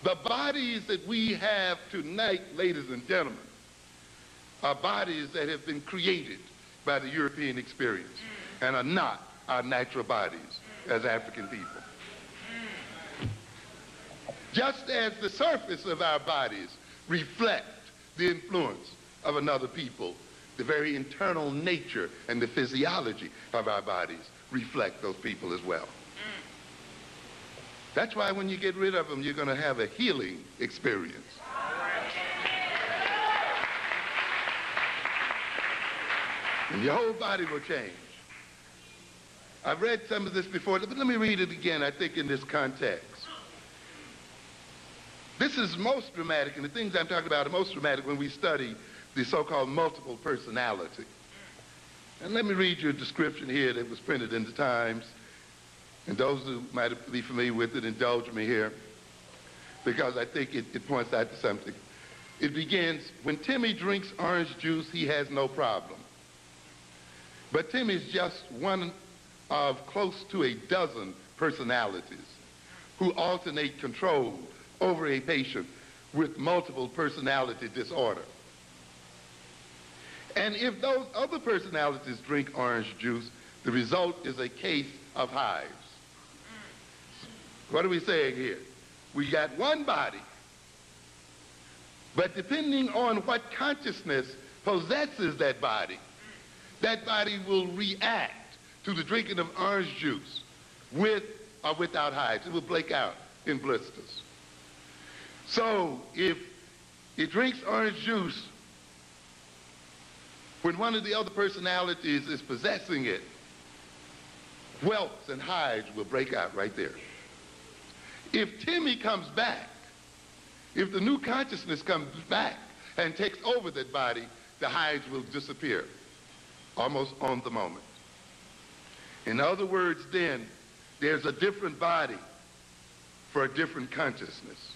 The bodies that we have tonight, ladies and gentlemen, are bodies that have been created by the European experience and are not our natural bodies as African people. Just as the surface of our bodies reflect the influence of another people, the very internal nature and the physiology of our bodies reflect those people as well. That's why when you get rid of them, you're going to have a healing experience. And your whole body will change. I've read some of this before, but let me read it again, I think, in this context. This is most dramatic, and the things I'm talking about are most dramatic when we study the so-called multiple personality. And let me read you a description here that was printed in the Times. And those who might be familiar with it, indulge me here, because I think it points out to something. It begins, when Timmy drinks orange juice, he has no problem. But Timmy's just one of close to a dozen personalities who alternate control over a patient with multiple personality disorder. And if those other personalities drink orange juice, the result is a case of hives. What are we saying here? We got one body, but depending on what consciousness possesses that body will react to the drinking of orange juice with or without hives. It will break out in blisters. So if it drinks orange juice, when one of the other personalities is possessing it, welts and hives will break out right there. If Timmy comes back, if the new consciousness comes back and takes over that body, the hives will disappear almost on the moment. In other words, then, there's a different body for a different consciousness.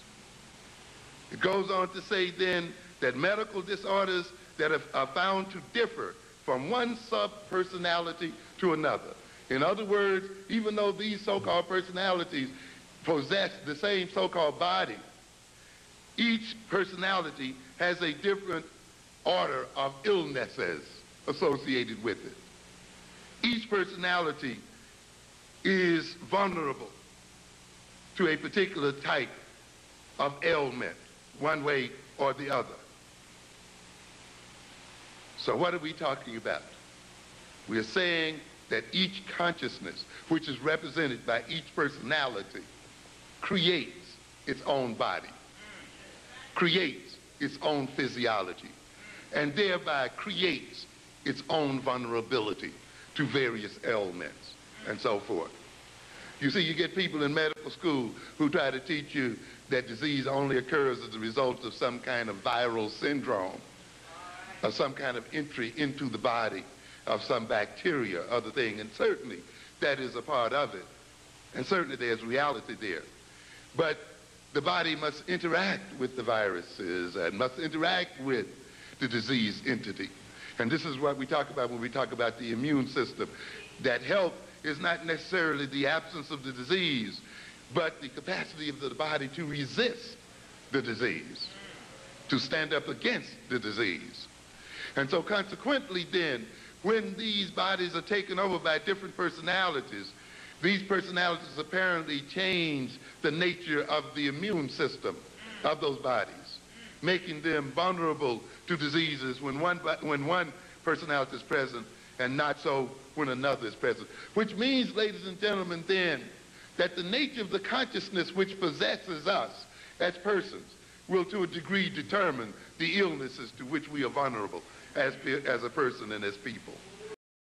It goes on to say then that medical disorders that are found to differ from one sub-personality to another. In other words, even though these so-called personalities possess the same so-called body, each personality has a different order of illnesses associated with it. Each personality is vulnerable to a particular type of ailment, one way or the other. So what are we talking about? We are saying that each consciousness, which is represented by each personality, creates its own body, creates its own physiology, and thereby creates its own vulnerability to various ailments and so forth. You see, you get people in medical school who try to teach you that disease only occurs as a result of some kind of viral syndrome, or some kind of entry into the body of some bacteria, other thing, and certainly that is a part of it, and certainly there's reality there. But the body must interact with the viruses and must interact with the disease entity. And this is what we talk about when we talk about the immune system, that health is not necessarily the absence of the disease, but the capacity of the body to resist the disease, to stand up against the disease. And so consequently then, when these bodies are taken over by different personalities, these personalities apparently change the nature of the immune system of those bodies, making them vulnerable to diseases when one personality is present and not so when another is present. Which means, ladies and gentlemen, then, that the nature of the consciousness which possesses us as persons will to a degree determine the illnesses to which we are vulnerable as a person and as people.